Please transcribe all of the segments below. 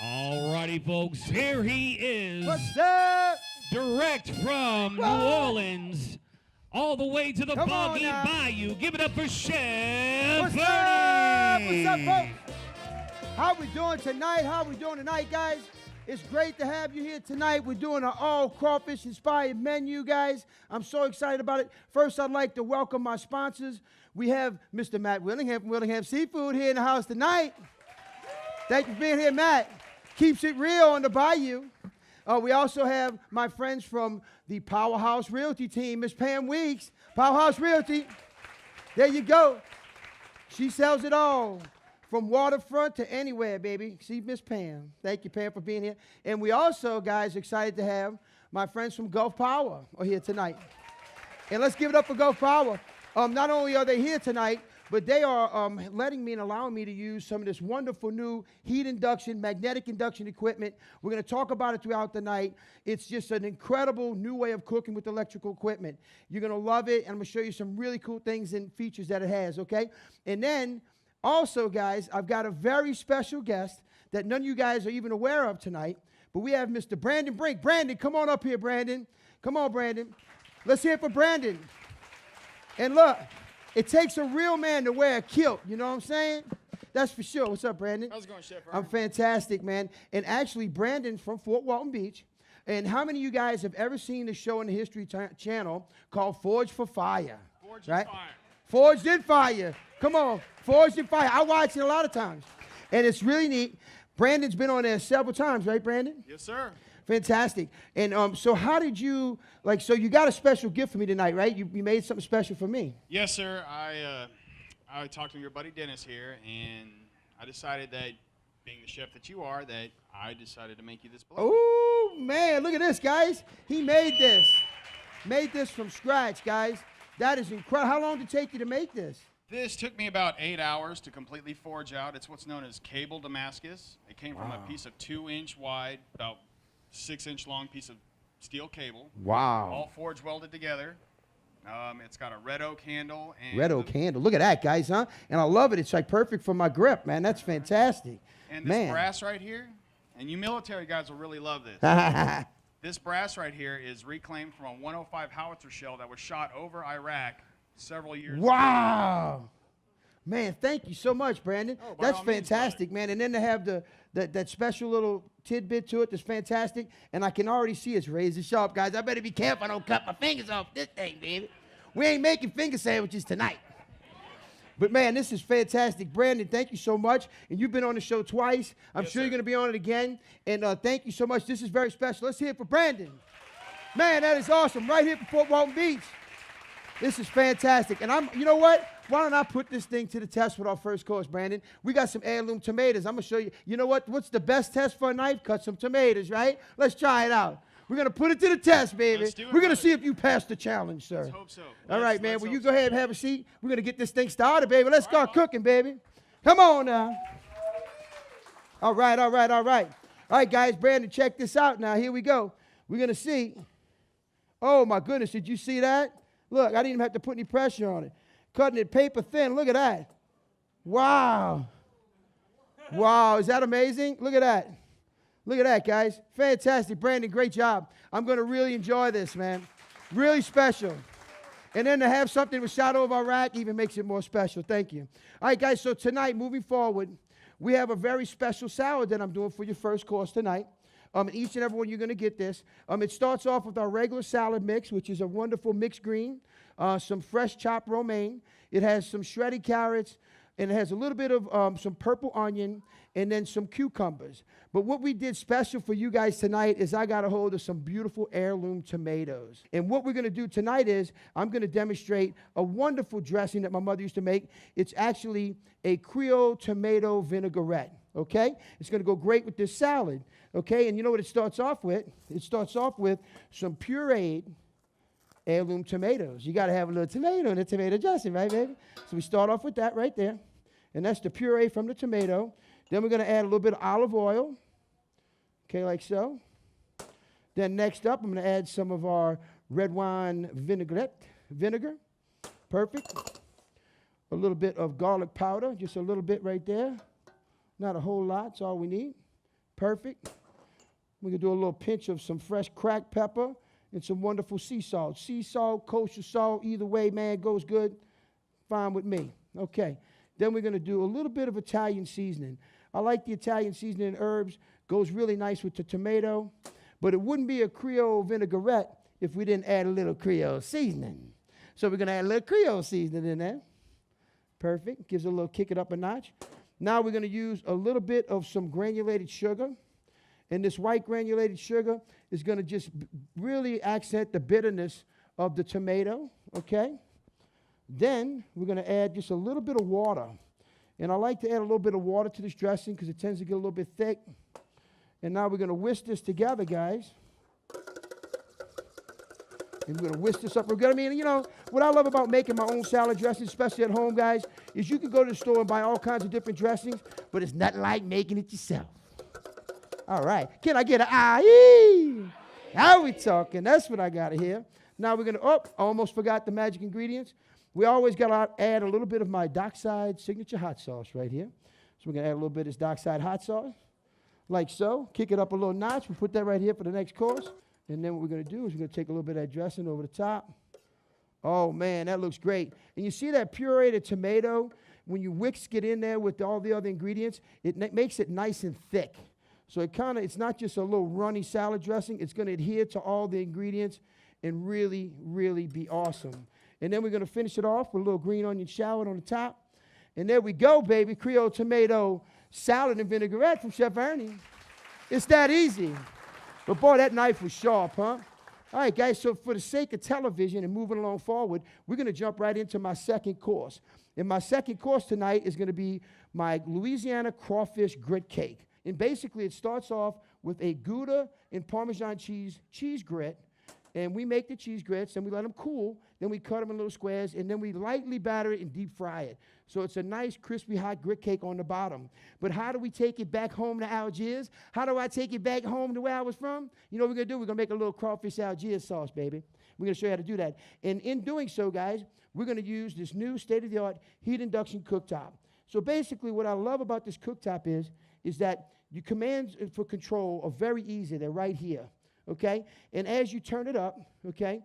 Alrighty, folks, here he is. What's up? Direct from New Orleans, all the way to the Come on Boggy now. Bayou. Give it up for Chef What's up? Ernie. What's up, folks? How we doing tonight? How we doing tonight, guys? It's great to have you here tonight. We're doing an all crawfish inspired menu, guys. I'm so excited about it. First, I'd like to welcome my sponsors. We have Mr. Matt Willingham from Willingham Seafood here in the house tonight. Thank you for being here, Matt. Keeps it real on the bayou. We also have my friends from the Powerhouse Realty team, Miss Pam Weeks. Powerhouse Realty. There you go. She sells it all. From waterfront to anywhere, baby. See Miss Pam. Thank you, Pam, for being here. And we also, guys, excited to have my friends from Gulf Power are here tonight. And let's give it up for Gulf Power. Not only are they here tonight, but they are letting me and allowing me to use some of this wonderful new heat induction, magnetic induction equipment. We're going to talk about it throughout the night. It's just an incredible new way of cooking with electrical equipment. You're going to love it, and I'm going to show you some really cool things and features that it has, okay? And then, also, guys, I've got a very special guest that none of you guys are even aware of tonight, but we have Mr. Brandon Brink. Brandon, come on up here, Brandon. Come on, Brandon. Let's hear it for Brandon. And look, it takes a real man to wear a kilt, you know what I'm saying? That's for sure. What's up, Brandon? How's it going, Chef? I'm fantastic, man. And actually, Brandon's from Fort Walton Beach. And how many of you guys have ever seen the show on the History Channel called Forged for Fire? Forged right? in Fire. Forged in Fire. Come on. Forged in Fire. I watch it a lot of times. And it's really neat. Brandon's been on there several times, right, Brandon? Yes, sir. Fantastic. And so how did you, so you got a special gift for me tonight, right? You made something special for me. Yes, sir. I talked to your buddy Dennis here, and I decided that, being the chef that you are, that I decided to make you this blend. Oh, man, look at this, guys. He made this. Made this from scratch, guys. That is incredible. How long did it take you to make this? This took me about 8 hours to completely forge out. It's what's known as cable Damascus. It came from a piece of 2-inch wide, about 6-inch long piece of steel cable. Wow. All forge welded together. It's got a red oak handle. And Red oak handle. Look at that, guys, huh? And I love it. It's like perfect for my grip, man. That's fantastic. And this man. brass right here, and you military guys will really love this. This brass right here is reclaimed from a 105 howitzer shell that was shot over Iraq several years ago. Wow. Man, thank you so much, Brandon. Oh, by that's all means, fantastic, man. And then to have that special little tidbit to it that's fantastic. And I can already see it's razor sharp, guys. I better be careful I don't cut my fingers off this thing, baby. We ain't making finger sandwiches tonight. But, man, this is fantastic. Brandon, thank you so much. And you've been on the show twice. I'm Yes, sure sir. you're going to be on it again. And thank you so much. This is very special. Let's hear it for Brandon. Man, that is awesome. Right here from Fort Walton Beach. This is fantastic. And you know what? Why don't I put this thing to the test with our first course, Brandon? We got some heirloom tomatoes. I'm going to show you. You know what? What's the best test for a knife? Cut some tomatoes, right? Let's try it out. We're going to put it to the test, baby. Let's do it, We're going to brother. see if you pass the challenge, sir. Let's hope so. All right, man. Let's Will hope you so. go ahead and have a seat? We're going to get this thing started, baby. Let's All start right, cooking, baby. Come on now. All right. All right, guys. Brandon, check this out now. Here we go. We're going to see. Oh, my goodness. Did you see that? Look, I didn't even have to put any pressure on it. Cutting it paper thin. Look at that. Wow. Wow. Is that amazing? Look at that. Look at that, guys. Fantastic. Brandon, great job. I'm going to really enjoy this, man. Really special. And then to have something with Shadow of Iraq even makes it more special. Thank you. All right, guys, so tonight, moving forward, we have a very special salad that I'm doing for your first course tonight. Each and every one, you're going to get this. It starts off with our regular salad mix, which is a wonderful mixed green, some fresh chopped romaine. It has some shredded carrots, and it has a little bit of some purple onion, and then some cucumbers. But what we did special for you guys tonight is I got a hold of some beautiful heirloom tomatoes. And what we're going to do tonight is I'm going to demonstrate a wonderful dressing that my mother used to make. It's actually a Creole tomato vinaigrette, okay? It's going to go great with this salad, okay? And you know what it starts off with? It starts off with some pureed heirloom tomatoes. You got to have a little tomato in the tomato dressing, right, baby? So we start off with that right there. And that's the puree from the tomato. Then we're going to add a little bit of olive oil, okay, like so. Then next up, I'm going to add some of our red wine vinegar. Perfect. A little bit of garlic powder, just a little bit right there. Not a whole lot, that's all we need. Perfect. We're going to do a little pinch of some fresh cracked pepper and some wonderful sea salt. Sea salt, kosher salt, either way, man, goes good. Fine with me. Okay. Then we're going to do a little bit of Italian seasoning. I like the Italian seasoning and herbs. Goes really nice with the tomato. But it wouldn't be a Creole vinaigrette if we didn't add a little Creole seasoning. So we're going to add a little Creole seasoning in there. Perfect. Gives it a little kick it up a notch. Now we're going to use a little bit of some granulated sugar. And this white granulated sugar is going to just really accent the bitterness of the tomato. Okay? Then we're going to add just a little bit of water. And I like to add a little bit of water to this dressing because it tends to get a little bit thick. And now we're going to whisk this together, guys. And we're going to whisk this up real good. I mean, you know, what I love about making my own salad dressings, especially at home, guys, is you can go to the store and buy all kinds of different dressings, but it's nothing like making it yourself. All right. Can I get an aye? Now we talking. That's what I got here. Now we're going to, I almost forgot the magic ingredients. We always got to add a little bit of my Dockside signature hot sauce right here. So we're going to add a little bit of this Dockside hot sauce, like so. Kick it up a little notch. We'll put that right here for the next course. And then what we're going to do is we're going to take a little bit of that dressing over the top. Oh, man, that looks great. And you see that pureed tomato? When you whisk it in there with all the other ingredients, it makes it nice and thick. So it's not just a little runny salad dressing. It's going to adhere to all the ingredients and really, really be awesome. And then we're going to finish it off with a little green onion shallot on the top. And there we go, baby. Creole tomato salad and vinaigrette from Chef Ernie. It's that easy. But boy, that knife was sharp, huh? All right, guys, so for the sake of television and moving along forward, we're going to jump right into my second course. And my second course tonight is going to be my Louisiana crawfish grit cake. And basically, it starts off with a Gouda and Parmesan cheese grit. And we make the cheese grits, and we let them cool. Then we cut them in little squares, and then we lightly batter it and deep fry it. So it's a nice, crispy, hot grit cake on the bottom. But how do we take it back home to Algiers? How do I take it back home to where I was from? You know what we're going to do? We're going to make a little crawfish Algiers sauce, baby. We're going to show you how to do that. And in doing so, guys, we're going to use this new state-of-the-art heat induction cooktop. So basically, what I love about this cooktop is that your commands for control are very easy. They're right here. Okay? And as you turn it up, okay,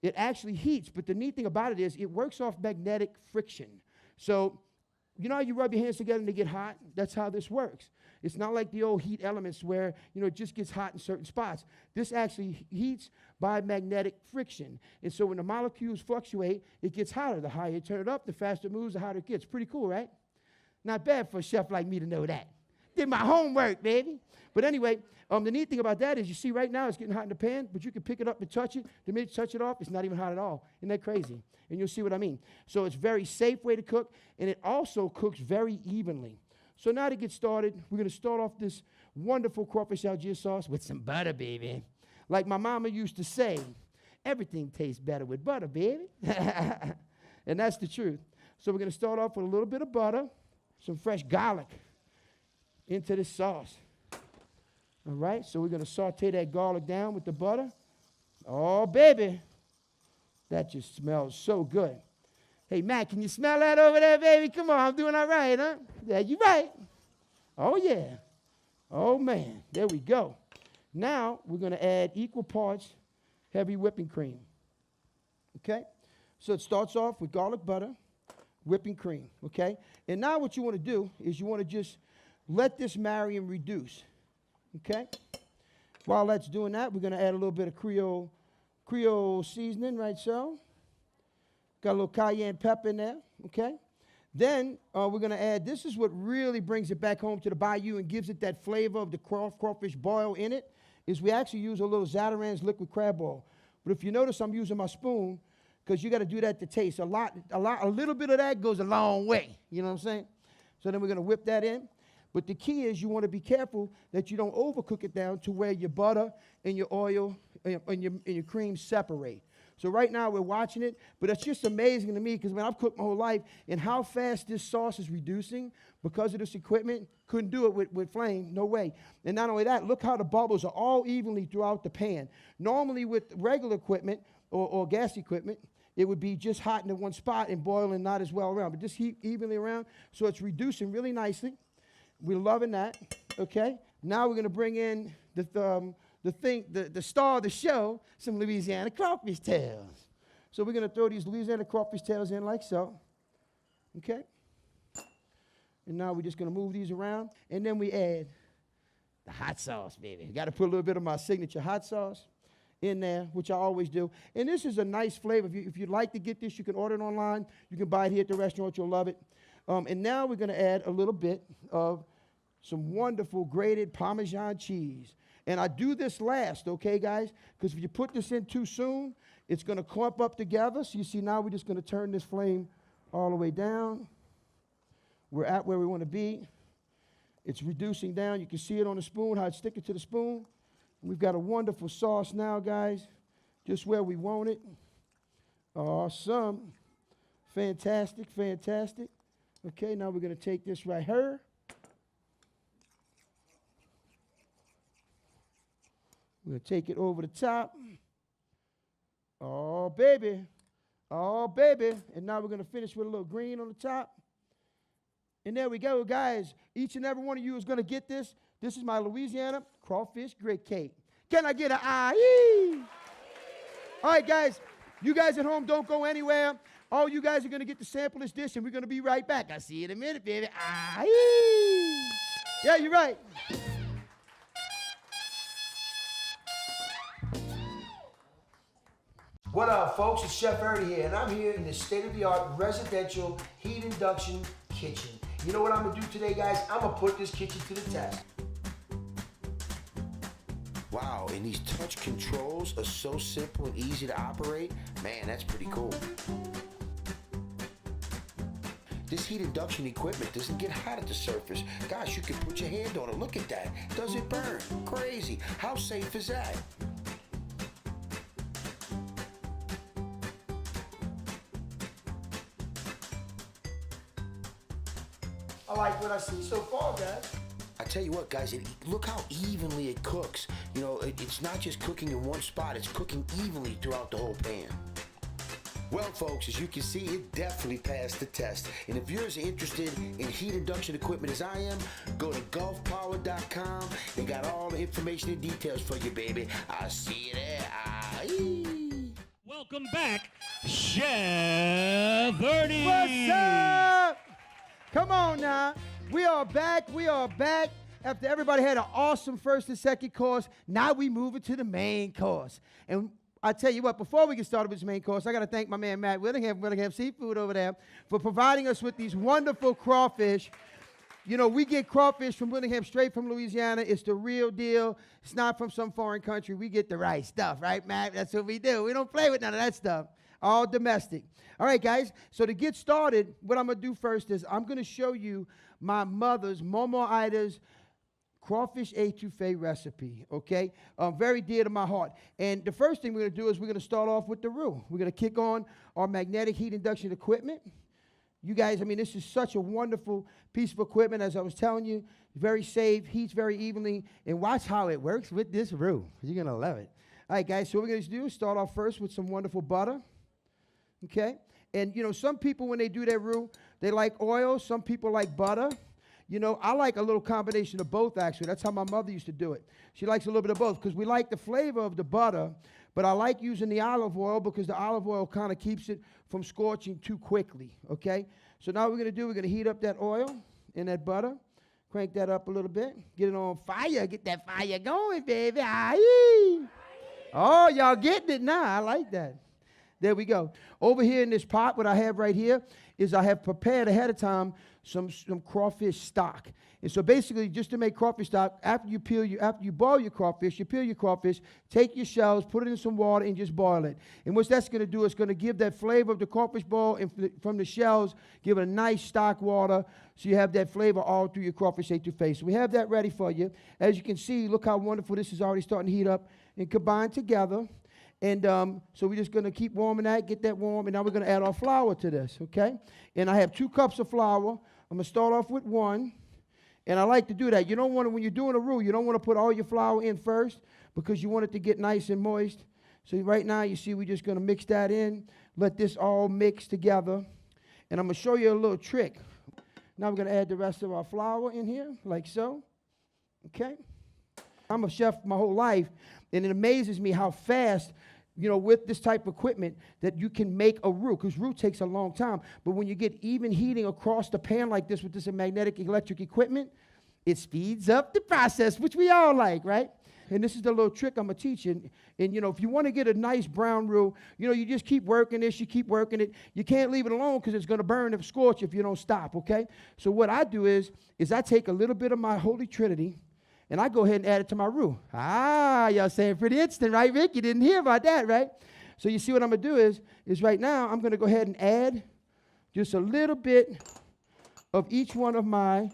it actually heats. But the neat thing about it is it works off magnetic friction. So, you know how you rub your hands together and they get hot? That's how this works. It's not like the old heat elements where, you know, it just gets hot in certain spots. This actually heats by magnetic friction. And so when the molecules fluctuate, it gets hotter. The higher you turn it up, the faster it moves, the hotter it gets. Pretty cool, right? Not bad for a chef like me to know that. Did my homework, baby. But anyway, the neat thing about that is you see right now it's getting hot in the pan, but you can pick it up and touch it. The minute you touch it off, it's not even hot at all. Isn't that crazy? And you'll see what I mean. So it's a very safe way to cook, and it also cooks very evenly. So now to get started, we're going to start off this wonderful crawfish Algiers sauce with some butter, baby. Like my mama used to say, everything tastes better with butter, baby. And that's the truth. So we're going to start off with a little bit of butter, some fresh garlic into this sauce. All right, so we're going to saute that garlic down with the butter. Oh, baby, that just smells so good. Hey, Matt, can you smell that over there, baby? Come on, I'm doing all right, huh? Yeah, you right. Oh, yeah. Oh, man, there we go. Now we're going to add equal parts heavy whipping cream. Okay, so it starts off with garlic butter, whipping cream, okay? And now what you want to do is you want to just let this marry and reduce. Okay? While that's doing that, we're going to add a little bit of Creole seasoning, right so. Got a little cayenne pepper in there, okay? Then we're going to add, this is what really brings it back home to the bayou and gives it that flavor of the crawfish boil in it, is we actually use a little Zatarain's liquid crab oil. But if you notice, I'm using my spoon because you got to do that to taste. A little bit of that goes a long way. You know what I'm saying? So then we're going to whip that in. But the key is you want to be careful that you don't overcook it down to where your butter and your oil and your cream separate. So right now we're watching it, but it's just amazing to me because, man, I've cooked my whole life, and how fast this sauce is reducing because of this equipment. Couldn't do it with flame, no way. And not only that, look how the bubbles are all evenly throughout the pan. Normally with regular equipment or gas equipment, it would be just hot in one spot and boiling not as well around. But just heat evenly around, so it's reducing really nicely. We're loving that. Okay? Now we're going to bring in the star of the show, some Louisiana crawfish tails. So we're going to throw these Louisiana crawfish tails in like so. Okay? And now we're just going to move these around. And then we add the hot sauce, baby. Got to put a little bit of my signature hot sauce in there, which I always do. And this is a nice flavor. If you'd like to get this, you can order it online. You can buy it here at the restaurant. You'll love it. And now we're going to add a little bit of some wonderful grated Parmesan cheese. And I do this last, okay, guys? Because if you put this in too soon, it's going to clump up together. So you see now we're just going to turn this flame all the way down. We're at where we want to be. It's reducing down. You can see it on the spoon, how it's sticking to the spoon. We've got a wonderful sauce now, guys, just where we want it. Awesome. Fantastic, fantastic. Okay, now we're going to take this right here. We're going to take it over the top. Oh, baby. Oh, baby. And now we're going to finish with a little green on the top. And there we go, guys. Each and every one of you is going to get this. This is my Louisiana crawfish grit cake. Can I get an aye? All right, guys. You guys at home, don't go anywhere. All you guys are going to get to sample this dish, and we're going to be right back. I'll see you in a minute, baby. Aye. Yeah, you're right. What up, folks? It's Chef Ernie here, and I'm here in the state-of-the-art residential heat induction kitchen. You know what I'm gonna do today, guys? I'm gonna put this kitchen to the test. Wow, and these touch controls are so simple and easy to operate. Man, that's pretty cool. This heat induction equipment doesn't get hot at the surface. Gosh, you can put your hand on it. Look at that. Does it burn? Crazy. How safe is that? I like what I see so far, guys. I tell you what, guys, look how evenly it cooks. You know, it's not just cooking in one spot, it's cooking evenly throughout the whole pan. Well, folks, as you can see, it definitely passed the test. And if you're as interested in heat induction equipment as I am, go to gulfpower.com. They got all the information and details for you, baby. I'll see you there. Aye. Welcome back, Chef Ernies. What's up? Come on now. We are back. We are back. After everybody had an awesome first and second course, now we move it to the main course. And I tell you what, before we get started with this main course, I got to thank my man Matt Willingham Seafood over there for providing us with these wonderful crawfish. You know, we get crawfish from Willingham straight from Louisiana. It's the real deal. It's not from some foreign country. We get the right stuff, right, Matt? That's what we do. We don't play with none of that stuff. All domestic. All right, guys. So to get started, what I'm going to do first is I'm going to show you my mother's, Momo Ida's, crawfish etouffee recipe, okay? Very dear to my heart. And the first thing we're going to do is we're going to start off with the roux. We're going to kick on our magnetic heat induction equipment. You guys, I mean, this is such a wonderful piece of equipment. As I was telling you, very safe, heats very evenly. And watch how it works with this roux. You're going to love it. All right, guys, so what we're going to do is start off first with some wonderful butter, okay? And, you know, some people, when they do their roux, they like oil. Some people like butter. You know, I like a little combination of both, actually. That's how my mother used to do it. She likes a little bit of both because we like the flavor of the butter, but I like using the olive oil because the olive oil kind of keeps it from scorching too quickly, okay? So now what we're going to do, we're going to heat up that oil and that butter, crank that up a little bit, get it on fire, get that fire going, baby. Aye. Oh, y'all getting it now. I like that. There we go. Over here in this pot, what I have right here is I have prepared ahead of time some crawfish stock. And so basically, just to make crawfish stock, after you boil your crawfish, you peel your crawfish, take your shells, put it in some water, and just boil it. And what that's going to do is going to give that flavor of the crawfish boil and from the shells, give it a nice stock water, so you have that flavor all through your crawfish etouffee. So we have that ready for you. As you can see, look how wonderful this is already starting to heat up and combine together. And so we're just going to keep warming that, get that warm, and now we're going to add our flour to this, okay? And I have 2 cups of flour. I'm going to start off with 1, and I like to do that. You don't want to, when you're doing a roux, you don't want to put all your flour in first because you want it to get nice and moist. So right now, you see, we're just going to mix that in, let this all mix together, and I'm going to show you a little trick. Now we're going to add the rest of our flour in here, like so. Okay? I'm a chef my whole life, and it amazes me how fast, with this type of equipment that you can make a roux, because roux takes a long time. But when you get even heating across the pan like this with this magnetic electric equipment, it speeds up the process, which we all like, right? And this is the little trick I'm going to teach you. And, if you want to get a nice brown roux, you just keep working this, you keep working it. You can't leave it alone because it's going to burn and scorch if you don't stop, okay? So what I do is I take a little bit of my Holy Trinity, and I go ahead and add it to my roux. Y'all saying pretty interesting, right, Rick? You didn't hear about that, right? So you see what I'm going to do is right now I'm going to go ahead and add just a little bit of each one of my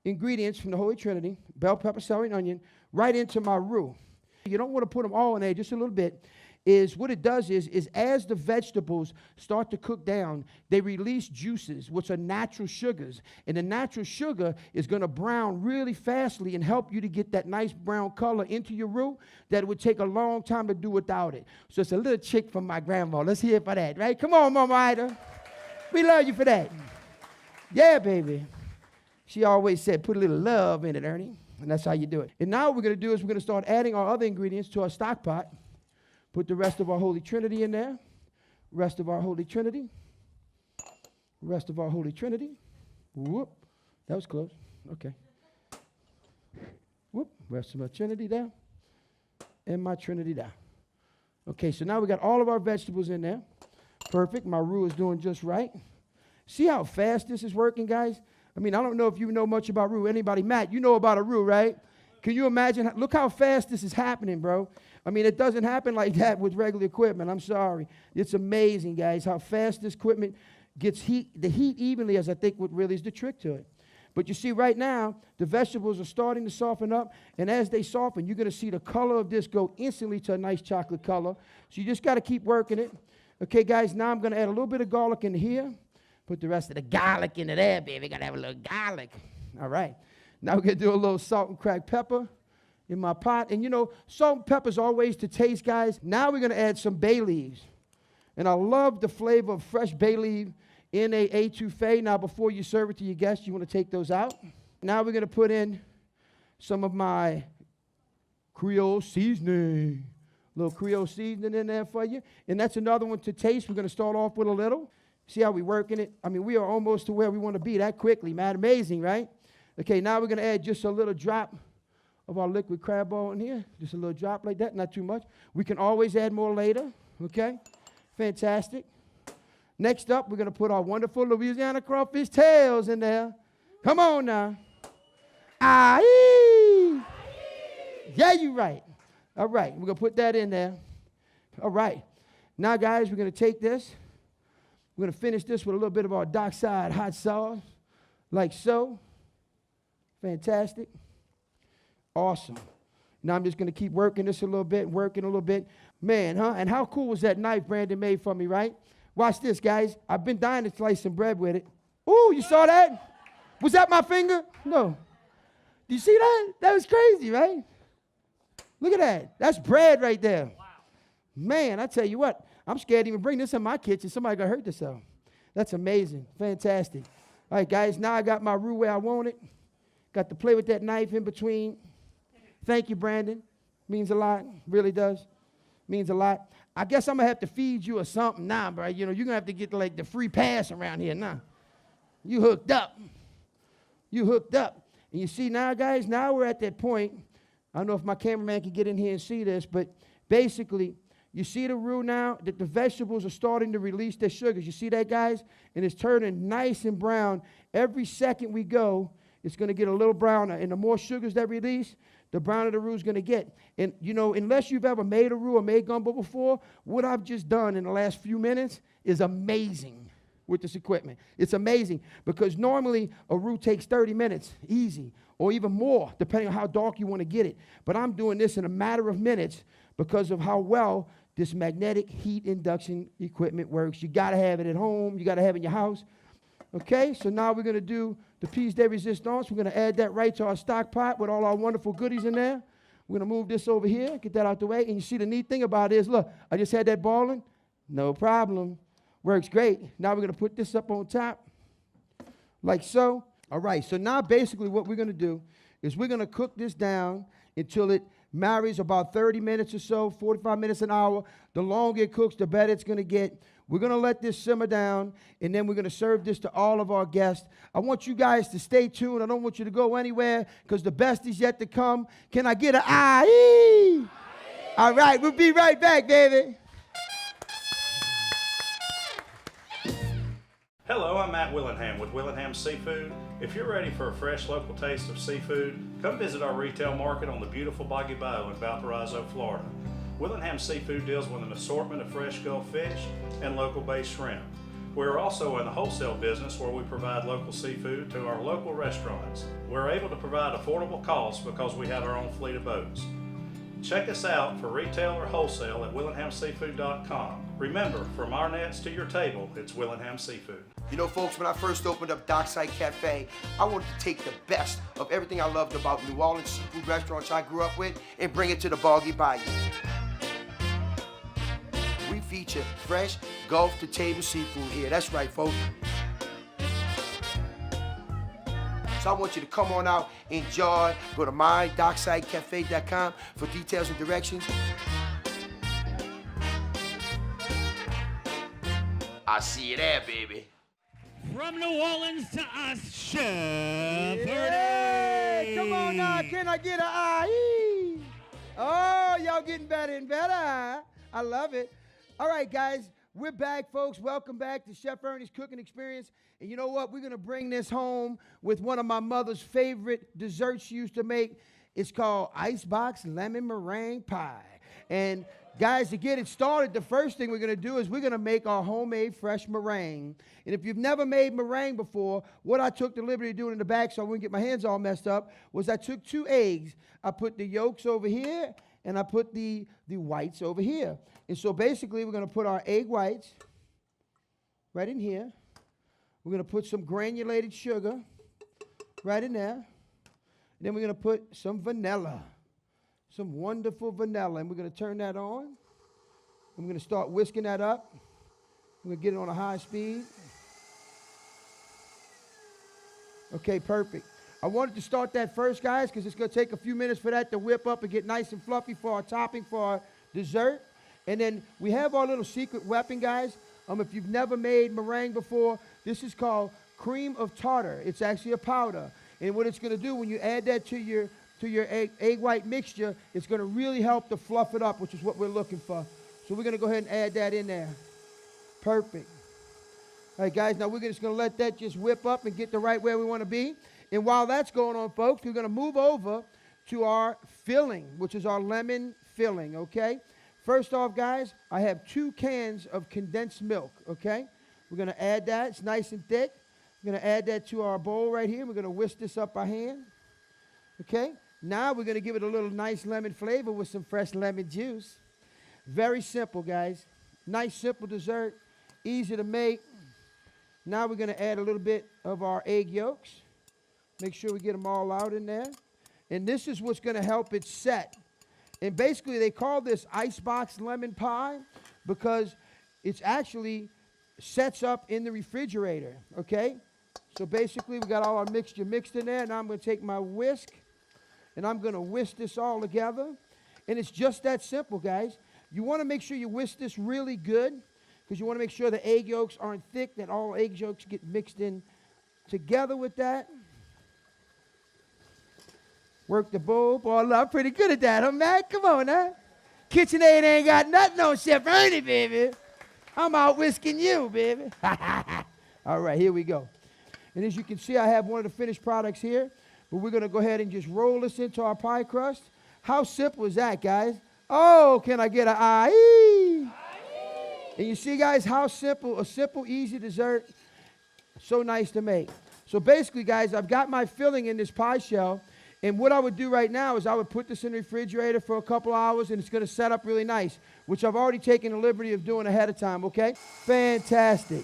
ingredients from the Holy Trinity, bell pepper, celery, and onion, right into my roux. You don't want to put them all in there, just a little bit. What it does is as the vegetables start to cook down, they release juices, which are natural sugars. And the natural sugar is going to brown really fastly and help you to get that nice brown color into your roux that it would take a long time to do without it. So it's a little trick from my grandma. Let's hear it for that, right? Come on, Mama Ida. We love you for that. Yeah, baby. She always said, put a little love in it, Ernie. And that's how you do it. And now what we're going to do is we're going to start adding our other ingredients to our stock pot. Put the rest of our Holy Trinity in there. Rest of our Holy Trinity. Rest of our Holy Trinity. Whoop. That was close. Okay. Whoop. Rest of my Trinity there. And my Trinity there. Okay, so now we got all of our vegetables in there. Perfect. My roux is doing just right. See how fast this is working, guys? I mean, I don't know if you know much about roux. Anybody? Matt, you know about a roux, right? Can you imagine? Look how fast this is happening, bro. I mean, it doesn't happen like that with regular equipment. I'm sorry. It's amazing, guys, how fast this equipment gets the heat evenly, as I think what really is the trick to it. But you see right now, the vegetables are starting to soften up, and as they soften, you're going to see the color of this go instantly to a nice chocolate color. So you just got to keep working it. Okay, guys, now I'm going to add a little bit of garlic in here. Put the rest of the garlic into there, baby. Got to have a little garlic. All right. Now we're going to do a little salt and cracked pepper in my pot. And salt and pepper is always to taste, guys. Now we're going to add some bay leaves. And I love the flavor of fresh bay leaf in a etouffee. Now, before you serve it to your guests, you want to take those out. Now we're going to put in some of my Creole seasoning. A little Creole seasoning in there for you. And that's another one to taste. We're going to start off with a little. See how we're working it? I mean, we are almost to where we want to be that quickly, man. Amazing, right? Okay, now we're going to add just a little drop of our liquid crab oil in here. Just a little drop like that, not too much. We can always add more later, okay? Fantastic. Next up, we're going to put our wonderful Louisiana crawfish tails in there. Come on now. Aye. Yeah, you're right. All right, we're going to put that in there. All right. Now, guys, we're going to take this. We're going to finish this with a little bit of our dockside hot sauce, like so. Fantastic. Awesome. Now I'm just going to keep working this a little bit, Man, huh? And how cool was that knife Brandon made for me, right? Watch this, guys. I've been dying to slice some bread with it. Ooh, you saw that? Was that my finger? No. Do you see that? That was crazy, right? Look at that. That's bread right there. Wow. Man, I tell you what. I'm scared to even bring this in my kitchen. Somebody got hurt themselves. That's amazing. Fantastic. All right, guys, now I got my roux where I want it. Got to play with that knife in between. Thank you, Brandon. Means a lot. Really does. Means a lot. I guess I'm going to have to feed you or something now, bro. You're going to have to get like the free pass around here now. You hooked up. You hooked up. And you see now, guys, now we're at that point. I don't know if my cameraman can get in here and see this, but basically, you see the roux now, that the vegetables are starting to release their sugars. You see that, guys? And it's turning nice and brown. Every second we go, it's going to get a little browner. And the more sugars that release, the browner the roux is going to get. And, unless you've ever made a roux or made gumbo before, what I've just done in the last few minutes is amazing with this equipment. It's amazing because normally a roux takes 30 minutes, easy, or even more, depending on how dark you want to get it. But I'm doing this in a matter of minutes because of how well this magnetic heat induction equipment works. You got to have it at home. You got to have it in your house. Okay, so now we're going to do the piece de resistance. We're going to add that right to our stock pot with all our wonderful goodies in there. We're going to move this over here, get that out the way. And you see the neat thing about it is, look, I just had that balling. No problem. Works great. Now we're going to put this up on top like so. All right, so now basically what we're going to do is we're going to cook this down until it marries about 30 minutes or so, 45 minutes, an hour. The longer it cooks, the better it's going to get. We're going to let this simmer down, and then we're going to serve this to all of our guests. I want you guys to stay tuned. I don't want you to go anywhere because the best is yet to come. Can I get an aye? All right, we'll be right back, baby. Hello, I'm Matt Willingham with Willingham Seafood. If you're ready for a fresh local taste of seafood, come visit our retail market on the beautiful Boggy Bow in Valparaiso, Florida. Willingham Seafood deals with an assortment of fresh Gulf fish and local-based shrimp. We're also in the wholesale business where we provide local seafood to our local restaurants. We're able to provide affordable costs because we have our own fleet of boats. Check us out for retail or wholesale at willinghamseafood.com. Remember, from our nets to your table, it's Willingham Seafood. You know, folks, when I first opened up Dockside Cafe, I wanted to take the best of everything I loved about New Orleans seafood restaurants I grew up with and bring it to the Boggy Bayou. We feature fresh Gulf to table seafood here. That's right, folks. So I want you to come on out, enjoy. Go to mydockside.cafe.com for details and directions. I see you there, baby. From New Orleans to us, Chef Hey, Ernie. come on now. Can I get an aye? Oh, y'all getting better and better. I love it. All right, guys, we're back, folks. Welcome back to Chef Ernie's Cooking Experience. And you know what? We're going to bring this home with one of my mother's favorite desserts she used to make. It's called Icebox Lemon Meringue Pie. And guys, to get it started, the first thing we're going to do is we're going to make our homemade fresh meringue. And if you've never made meringue before, what I took the liberty of doing in the back so I wouldn't get my hands all messed up was I took 2 eggs. I put the yolks over here, and I put the whites over here. And so basically, we're going to put our egg whites right in here. We're going to put some granulated sugar right in there. And then we're going to put some vanilla, some wonderful vanilla. And we're going to turn that on. And we're going to start whisking that up. We're going to get it on a high speed. Okay, perfect. I wanted to start that first, guys, because it's going to take a few minutes for that to whip up and get nice and fluffy for our topping for our dessert. And then we have our little secret weapon, guys. If you've never made meringue before, this is called cream of tartar. It's actually a powder. And what it's going to do when you add that to your egg white mixture, it's going to really help to fluff it up, which is what we're looking for. So we're going to go ahead and add that in there. Perfect. All right, guys, now we're just going to let that just whip up and get the right where we want to be. And while that's going on, folks, we're going to move over to our filling, which is our lemon filling, okay? First off, guys, I have 2 cans of condensed milk, okay? We're going to add that. It's nice and thick. We're going to add that to our bowl right here. We're going to whisk this up by hand, okay? Now we're going to give it a little nice lemon flavor with some fresh lemon juice. Very simple, guys. Nice, simple dessert, easy to make. Now we're going to add a little bit of our egg yolks. Make sure we get them all out in there. And this is what's going to help it set. And basically, they call this icebox lemon pie because it's actually sets up in the refrigerator, okay? So basically, we got all our mixture mixed in there. Now I'm going to take my whisk, and I'm going to whisk this all together. And it's just that simple, guys. You want to make sure you whisk this really good because you want to make sure the egg yolks aren't thick, that all egg yolks get mixed in together with that. Work the bowl. Boy, I'm pretty good at that, huh, Matt? Come on, huh? KitchenAid ain't got nothing on Chef Ernie, baby. I'm out whisking you, baby. All right, here we go. And as you can see, I have one of the finished products here. But we're going to go ahead and just roll this into our pie crust. How simple is that, guys? Oh, can I get an aye? And you see, guys, how simple, a simple, easy dessert. So nice to make. So basically, guys, I've got my filling in this pie shell. And what I would do right now is I would put this in the refrigerator for a couple hours, and it's going to set up really nice, which I've already taken the liberty of doing ahead of time, okay? Fantastic.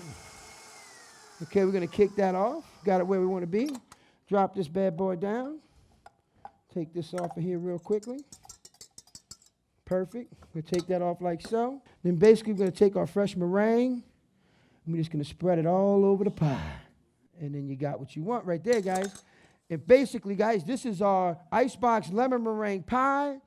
Okay, we're going to kick that off. Got it where we want to be. Drop this bad boy down. Take this off of here real quickly. Perfect. We'll take that off like so. Then basically we're going to take our fresh meringue, and we're just going to spread it all over the pie. And then you got what you want right there, guys. And basically, guys, this is our icebox lemon meringue pie.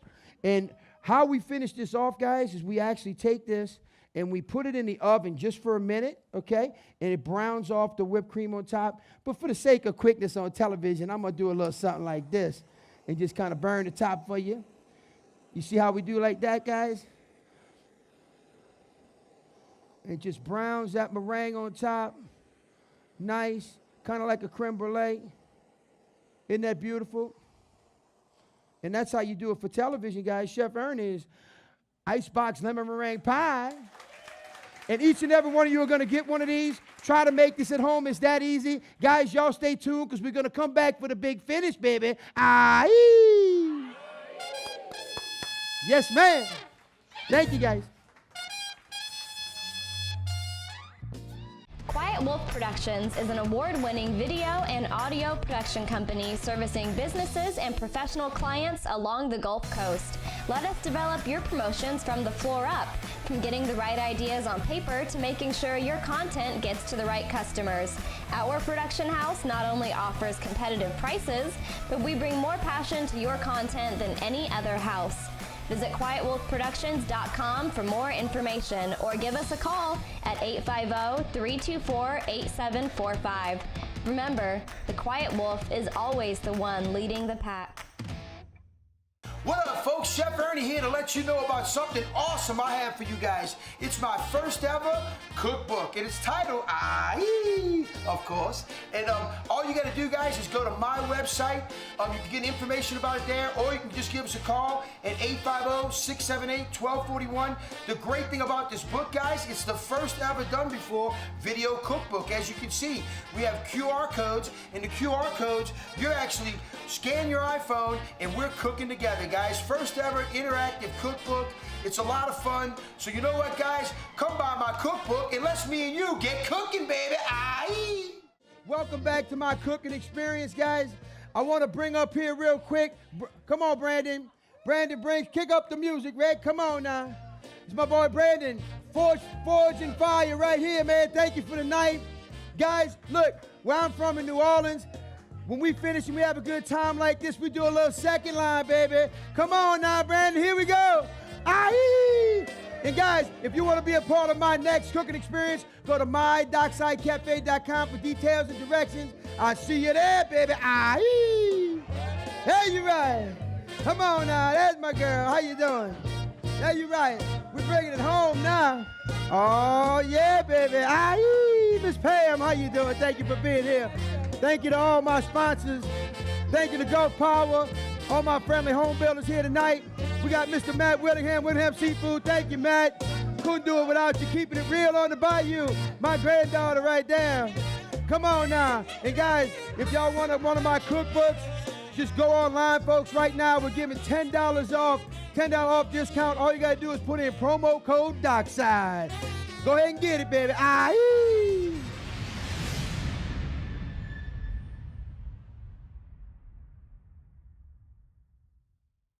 And how we finish this off, guys, is we actually take this and we put it in the oven just for a minute, okay? And it browns off the whipped cream on top. But for the sake of quickness on television, I'm going to do a little something like this and just kind of burn the top for you. You see how we do like that, guys? It just browns that meringue on top. Nice, kind of like a creme brulee. Isn't that beautiful? And that's how you do it for television, guys. Chef Ernies, icebox lemon meringue pie. And each and every one of you are going to get one of these. Try to make this at home. It's that easy. Guys, y'all stay tuned because we're going to come back for the big finish, baby. Aye. Yes, ma'am. Thank you, guys. Quiet Wolf Productions is an award-winning video and audio production company servicing businesses and professional clients along the Gulf Coast. Let us develop your promotions from the floor up, from getting the right ideas on paper to making sure your content gets to the right customers. Our production house not only offers competitive prices, but we bring more passion to your content than any other house. Visit quietwolfproductions.com for more information or give us a call at 850-324-8745. Remember, the Quiet Wolf is always the one leading the pack. What up, folks? Chef Ernie here to let you know about something awesome I have for you guys. It's my first ever cookbook, and it's titled Aye, of course. And all you got to do, guys, is go to my website. You can get information about it there, or you can just give us a call at 850-678-1241. The great thing about this book, guys, it's the first ever done before video cookbook. As you can see, we have QR codes, and the QR codes, you're actually scan your iPhone, and we're cooking together, guys. First ever interactive cookbook. It's a lot of fun. So you know what, guys? Come by my cookbook and let's me and you get cooking, baby. Aye. Welcome back to my cooking experience, guys. I want to bring up here real quick. Come on, Brandon. Brandon, kick up the music, Red. Come on now. It's my boy Brandon. Forge and Fire right here, man. Thank you for the night. Guys, look, where I'm from in New Orleans, when we finish and we have a good time like this, we do a little second line, baby. Come on now, Brandon, here we go. Aye! And guys, if you want to be a part of my next cooking experience, go to my.sidecafe.com for details and directions. I'll see you there, baby. Aye! There you right. Come on now, that's my girl. How you doing? There you right. We're bringing it home now. Oh, yeah, baby. Aye! Miss Pam, how you doing? Thank you for being here. Thank you to all my sponsors. Thank you to Gulf Power, all my friendly home builders here tonight. We got Mr. Matt Willingham Seafood. Thank you, Matt. Couldn't do it without you. Keeping it real on the bayou. My granddaughter right there. Come on now. And guys, if y'all want one of my cookbooks, just go online, folks. Right now, we're giving $10 off. $10 off discount. All you got to do is put in promo code DOCSIDE. Go ahead and get it, baby. Aye.